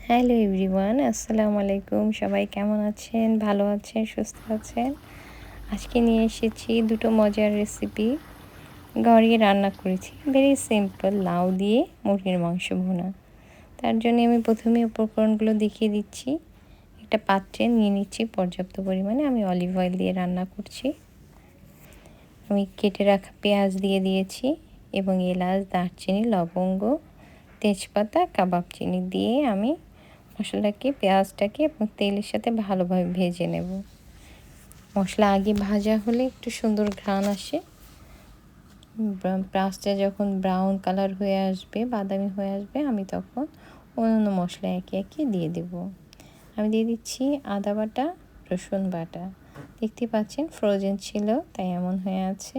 Hello everyone, আসসালামু আলাইকুম। সবাই কেমন আছেন? ভালো আছেন, সুস্থ আছেন? আজকে নিয়ে এসেছি দুটো মজার রেসিপি। ঘরে রান্না করেছি, ভেরি সিম্পল, লাউ দিয়ে মুরগির মাংস ভুনা। তার জন্য আমি প্রথমে উপকরণগুলো দেখিয়ে দিচ্ছি। একটা পাত্রে নিয়ে নিচ্ছি পর্যাপ্ত পরিমাণে, আমি অলিভ অয়েল দিয়ে রান্না করছি। আমি কেটে রাখা পেঁয়াজ দিয়ে দিয়েছি এবং এলাচ, দারচিনি, লবঙ্গ, তেজপাতা, কাবাব চিনি দিয়ে আমি মশলাটাকে, পেঁয়াজটাকে এবং তেলের সাথে ভালোভাবে ভেজে নেব। মশলা আগে ভাজা হলে একটু সুন্দর ঘ্রাণ আসে। পেঁয়াজটা যখন ব্রাউন কালার হয়ে আসবে, বাদামি হয়ে আসবে, আমি তখন অন্যান্য মশলা একে একে দিয়ে দেব। আমি দিয়ে দিচ্ছি আদা বাটা, রসুন বাটা। দেখতে পাচ্ছেন ফ্রোজেন ছিল, তাই এমন হয়ে আছে।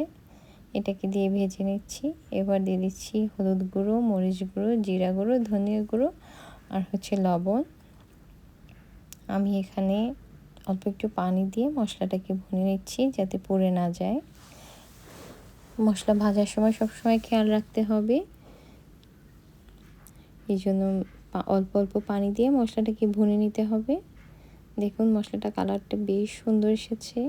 এটাকে দিয়ে ভেজে নিচ্ছি। এবার দিয়ে দিচ্ছি হলুদ গুঁড়ো, মরিচ গুঁড়ো, জিরা গুঁড়ো, ধনিয়া গুঁড়ো আর লবণ। আমি এখানে অল্প একটু পানি দিয়ে মশলাটাকে ভুনে নিচ্ছি যাতে পুড়ে না যায়। মশলা ভাজার সময় সবসময় খেয়াল রাখতে হবে, এই জন্য অল্প অল্প পানি দিয়ে মশলাটাকে ভুনে নিতে হবে। দেখুন মশলাটা কালারটা বেশ সুন্দর এসেছে।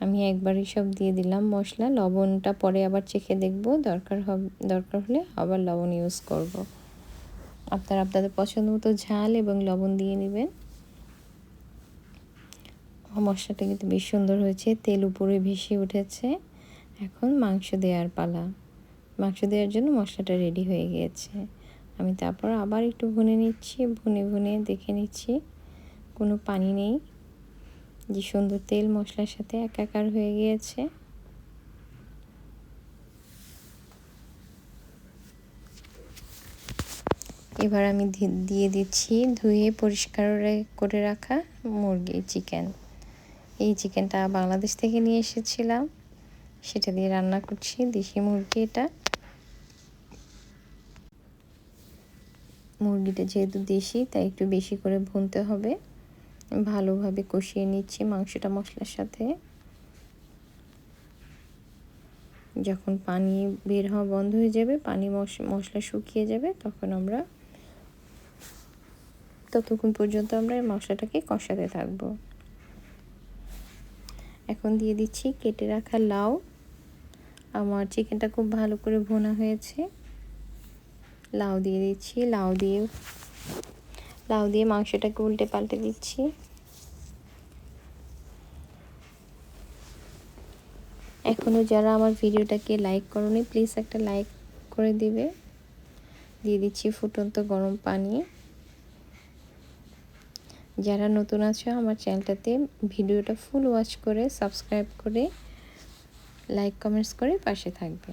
আমি একবারই সব দিয়ে দিলাম মশলা। লবণটা পরে আবার চেখে দেখব, দরকার হলে আবার লবণ ইউজ করব। আপনাদের পছন্দ মতো ঝাল এবং লবণ দিয়ে নেবেন। মশলাটা কিন্তু বেশ সুন্দর হয়েছে, তেল উপরে ভেসে উঠেছে। এখন মাংস দেওয়ার পালা। মাংস দেওয়ার জন্য মশলাটা রেডি হয়ে গিয়েছে। আমি তারপর আবার একটু ভুনে নিচ্ছি, ভুনে দেখে নিচ্ছি কোনো পানি নেই। যে সুন্দর তেল মশলার সাথে একাকার হয়ে গিয়েছে। এবার আমি দিয়ে দিচ্ছি ধুয়ে পরিষ্কার করে রাখা চিকেন। এই চিকেনটা বাংলাদেশ থেকে নিয়ে এসেছিলাম, সেটা দিয়ে রান্না করছি। দেশি মুরগি এটা। মুরগিটা যেহেতু দেশি, তাই একটু বেশি করে ভুনতে হবে। ভালোভাবে কষিয়ে নিচ্ছি মাংসটা মশলার সাথে। যখন পানি বের হওয়া বন্ধ হয়ে যাবে, পানি মশলা শুকিয়ে যাবে, ততক্ষণ পর্যন্ত আমরা এই মশলাটাকে কষাতে থাকবো। এখন দিয়ে দিচ্ছি কেটে রাখা লাউ। আমার চিকেনটা খুব ভালো করে ভুনা হয়েছে। লাউ দিয়ে দিচ্ছি। লাউ দিয়ে মাংসটাকে উল্টে পাল্টে দিচ্ছি। এখনও যারা আমার ভিডিওটাকে লাইক করোনি, প্লিজ একটা লাইক করে দিবে। দিয়ে দিচ্ছি ফুটন্ত গরম পানি। যারা নতুন আছো আমার চ্যানেলটাতে, ভিডিওটা ফুল ওয়াচ করে সাবস্ক্রাইব করে লাইক কমেন্টস করে পাশে থাকবে।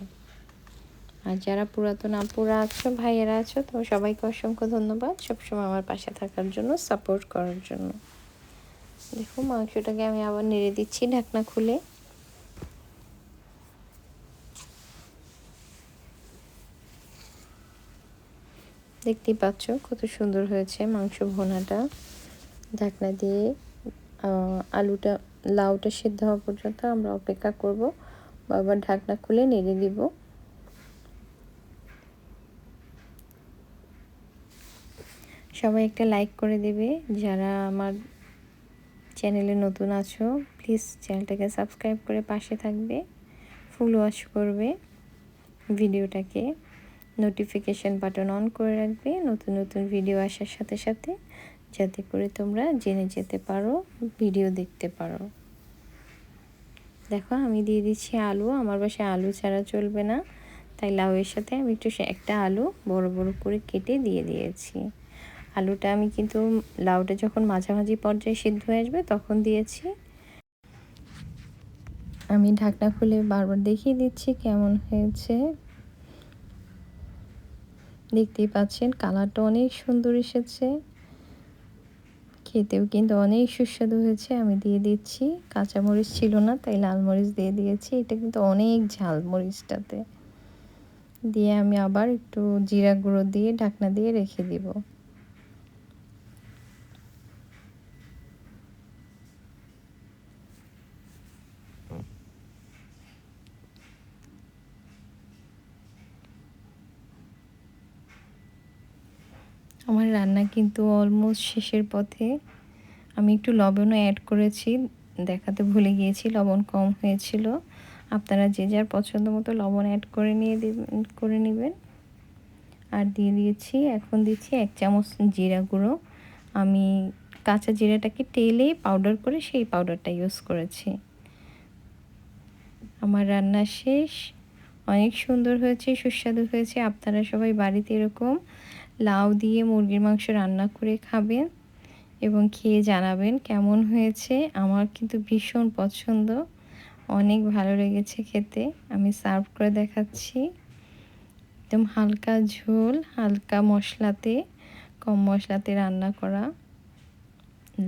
আর যারা পুরাতন আপুরা আছো, ভাইয়েরা আছো, তো সবাইকে অসংখ্য ধন্যবাদ সবসময় আমার পাশে থাকার জন্য, সাপোর্ট করার জন্য। দেখো মাংসটাকে আমি আবার নেড়ে দিচ্ছি ঢাকনা খুলে। দেখতেই পাচ্ছ কত সুন্দর হয়েছে মাংস ভুনাটা। ঢাকনা দিয়ে লাউটা সিদ্ধ হওয়া পর্যন্ত আমরা অপেক্ষা করব। আবার ঢাকনা খুলে নেড়ে দিব। সবাই একটা লাইক করে দেবে। যারা আমার চ্যানেলে নতুন আছো, প্লিজ চ্যানেলটাকে সাবস্ক্রাইব করে পাশে থাকবে, ফুল ওয়াচ করবে ভিডিওটাকে, নোটিফিকেশন বাটন অন করে রাখবে নতুন নতুন ভিডিও আসার সাথে সাথে, যাতে করে তোমরা জেনে যেতে পারো, ভিডিও দেখতে পারো। দেখো আমি দিয়ে দিচ্ছি আলু। আমার বাসায় আলু ছাড়া চলবে না, তাই লাউয়ের সাথে আমি একটা আলু বড় বড় করে কেটে দিয়ে দিয়েছি। আলুটা আমি কিন্তু লাউটা যখন মাঝামাঝি পর্যায়ে সিদ্ধ হয়ে আসবে তখন দিয়েছি। আমি ঢাকনা খুলে বারবার দেখিয়ে দিচ্ছি কেমন হয়েছে। দেখতেই পাচ্ছেন কালারটা অনেক সুন্দর এসেছে, খেতেও কিন্তু অনেক সুস্বাদু হয়েছে। আমি দিয়ে দিচ্ছি, কাঁচামরিচ ছিল না তাই লাল মরিচ দিয়ে দিয়েছি। এটা কিন্তু অনেক ঝাল মরিচটাতে। দিয়ে আমি আবার একটু জিরা গুঁড়ো দিয়ে ঢাকনা দিয়ে রেখে দিব। আমার আমার রান্না কিন্তু অলমোস্ট শেষের পথে। আমি একটু লবণও অ্যাড করেছি, দেখাতে ভুলে গিয়েছি, লবণ কম হয়েছিল। আপনারা যে যার পছন্দ মতো লবণ অ্যাড করে নেবেন। আর দিয়ে দিয়েছি, এখন দিচ্ছি 1 চামচ জিরা গুঁড়ো। আমি কাঁচা জিরাটাকে টেলে পাউডার করে সেই পাউডারটা ইউজ করেছি। আমার রান্না শেষ। অনেক সুন্দর হয়েছে, সুস্বাদু হয়েছে। আপনারা সবাই বাড়িতে এরকম লাউ দিয়ে মুরগির মাংস রান্না করে খাবেন এবং খেয়ে জানাবেন কেমন হয়েছে। আমার কিন্তু ভীষণ পছন্দ, অনেক ভালো লেগেছে খেতে। আমি সার্ভ করে দেখাচ্ছি। একদম হালকা ঝোল, হালকা মশলাতে, কম মশলাতে রান্না করা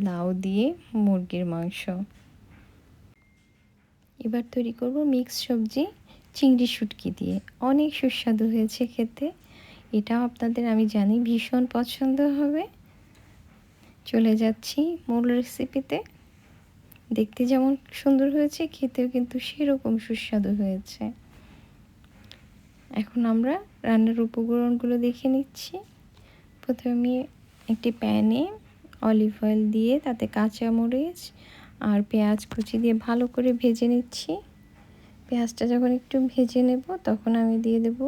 লাউ দিয়ে মুরগির মাংস। এবার তৈরি করব মিক্স সবজি চিংড়ি শুটকি দিয়ে। অনেক সুস্বাদু হয়েছে খেতে। এটাও আপনাদের আমি জানি ভীষণ পছন্দ হবে। চলে যাচ্ছি মূল রেসিপিতে। দেখতে যেমন সুন্দর হয়েছে, খেতেও কিন্তু সেরকম সুস্বাদু হয়েছে। এখন আমরা রান্নার উপকরণগুলো দেখে নিচ্ছি। প্রথমে আমি একটি প্যানে অলিভ অয়েল দিয়ে তাতে কাঁচামরিচ আর পেঁয়াজ কুচি দিয়ে ভালো করে ভেজে নিচ্ছি। পেঁয়াজটা যখন একটু ভেজে নেব তখন আমি দিয়ে দেব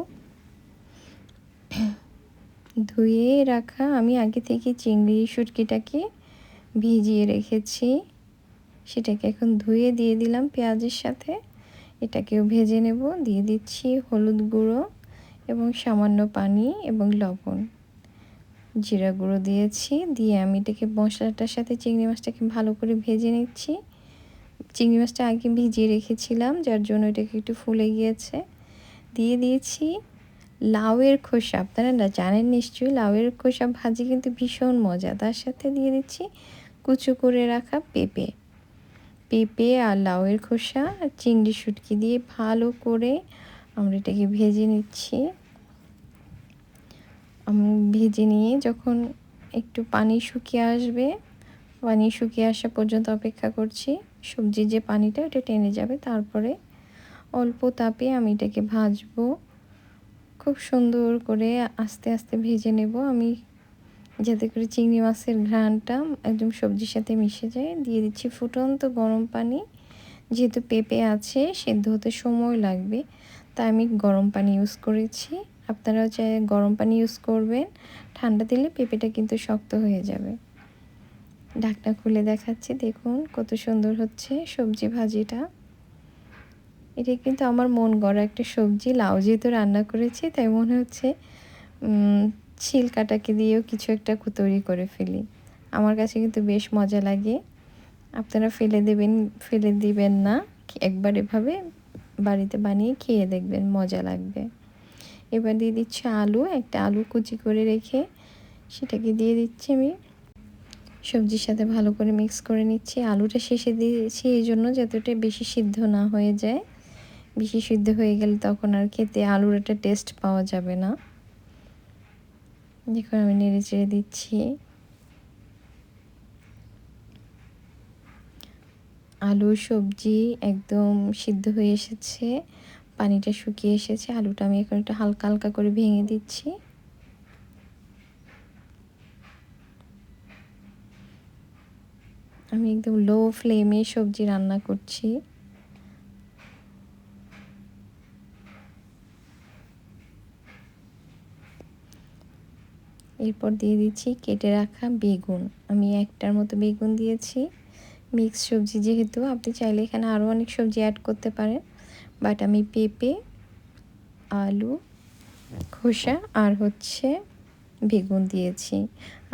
ধুয়ে রাখা, আমি আগে থেকে চিংড়ি শুটকিটাকে ভিজিয়ে রেখেছি, সেটাকে এখন ধুয়ে দিয়ে দিলাম পেঁয়াজের সাথে। এটাকেও ভেজে নেব। দিয়ে দিচ্ছি হলুদ গুঁড়ো এবং সামান্য পানি এবং লবণ। জিরা গুঁড়ো দিয়েছি, দিয়ে আমি এটাকে মশলাটার সাথে চিংড়ি মাছটাকে ভালো করে ভেজে নিচ্ছি। চিংড়ি মাছটা আগে ভিজিয়ে রেখেছিলাম, যার জন্য এটাকে একটু ফুলে গিয়েছে। দিয়ে দিয়েছি লাউয়ের খোসা। আপনারা না জানেন নিশ্চয়ই, লাউয়ের খোসা ভাজি কিন্তু ভীষণ মজা। তার সাথে দিয়ে দিচ্ছি কুচো করে রাখা পেঁপে আর লাউয়ের খোসা আর চিংড়ি শুটকি দিয়ে ভালো করে আমরা এটাকে ভেজে নিচ্ছি। ভেজে নিয়ে যখন একটু পানি শুকিয়ে আসবে, পানি শুকিয়ে আসা পর্যন্ত অপেক্ষা করছি। সবজির যে পানিটা ওটা টেনে যাবে, তারপরে অল্প তাপে আমি এটাকে ভাজবো। খুব সুন্দর করে আস্তে আস্তে ভেজে নেব আমি, যাতে করে চিংড়ি মাছের ঘ্রাণটা একদম সবজির সাথে মিশে যায়। দিয়ে দিচ্ছি ফুটন্ত গরম পানি। যেহেতু পেঁপে আছে, সেদ্ধ হতে সময় লাগবে, তাই আমি গরম পানি ইউজ করেছি। আপনারাও চাই গরম পানি ইউজ করবেন, ঠান্ডা দিলে পেঁপেটা কিন্তু শক্ত হয়ে যাবে। ঢাকনা খুলে দেখাচ্ছি, দেখুন কত সুন্দর হচ্ছে সবজি ভাজিটা। এটা কিন্তু আমার মন গড়া একটা সবজি। লাউ যেহেতু রান্না করেছি, তাই মনে হচ্ছে ছিলকাটাকে দিয়েও কিছু একটা তৈরি করে ফেলি। আমার কাছে কিন্তু বেশ মজা লাগে। আপনারা ফেলে দিবেন না, একবার এভাবে বাড়িতে বানিয়ে খেয়ে দেখবেন, মজা লাগবে। এবার দিয়ে দিচ্ছি আলু। একটা আলু কুচি করে রেখে সেটাকে দিয়ে দিচ্ছি আমি সবজির সাথে ভালো করে মিক্স করে নিচ্ছি। আলুটা শেষে দিয়েছি এই জন্য যাতে ওটা বেশি সিদ্ধ না হয়ে যায়। বেশি সিদ্ধ হয়ে গেলে তখন আর খেতে আলুর একটা টেস্ট পাওয়া যাবে না। দেখুন আমি নেড়ে চেড়ে দিচ্ছি। আলু সবজি একদম সিদ্ধ হয়ে এসেছে, পানিটা শুকিয়ে এসেছে। আলুটা আমি এখন একটু হালকা হালকা করে ভেঙে দিচ্ছি। আমি একদম লো ফ্লেমে সবজি রান্না করছি। এরপর দিয়ে দিচ্ছি কেটে রাখা বেগুন। আমি একটার মতো বেগুন দিয়েছি। মিক্স সবজি যেহেতু, আপনি চাইলে এখানে আরও অনেক সবজি অ্যাড করতে পারেন, বাট আমি পেঁপে, আলু খোসা আর বেগুন দিয়েছি।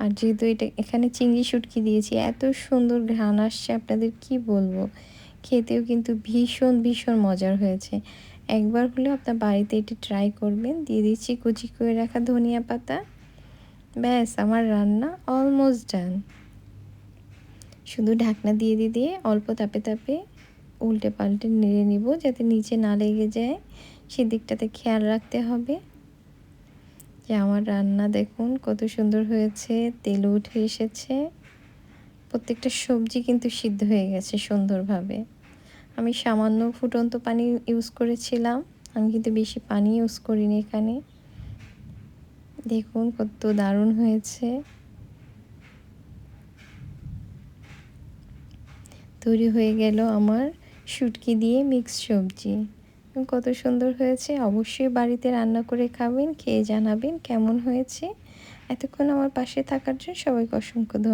আর যেহেতু এখানে চিংড়ি শুটকি দিয়েছি, এত সুন্দর ঘ্রাণ আসছে আপনাদের কি বলবো। খেতেও কিন্তু ভীষণ ভীষণ মজার হয়েছে। একবার হলেও আপনার বাড়িতে এটি ট্রাই করবেন। দিয়ে দিচ্ছি কুচি করে রাখা ধনিয়া পাতা। ব্যাস, আমার রান্না অলমোস্ট ডান। শুধু ঢাকনা দিয়ে অল্প তাপে তাপে উল্টে পাল্টে নেড়ে নিব, যাতে নিচে না লেগে যায়, সেদিকটাতে খেয়াল রাখতে হবে। যে আমার রান্না দেখুন কত সুন্দর হয়েছে, তেলও উঠে এসেছে। প্রত্যেকটা সবজি কিন্তু সিদ্ধ হয়ে গেছে সুন্দরভাবে। আমি সামান্য ফুটন্ত পানি ইউজ করেছিলাম, আমি কিন্তু বেশি পানি ইউজ করিনি এখানে। দেখুন কত দারুণ হয়েছে। তৈরি হয়ে গেল আমার শুটকি দিয়ে মিক্স সবজি। কত সুন্দর হয়েছে। অবশ্যই বাড়িতে রান্না করে খাবেন, খেয়ে জানাবেন কেমন হয়েছে। এতক্ষণ আমার পাশে থাকার জন্য সবাইকে অসংখ্য ধন্যবাদ।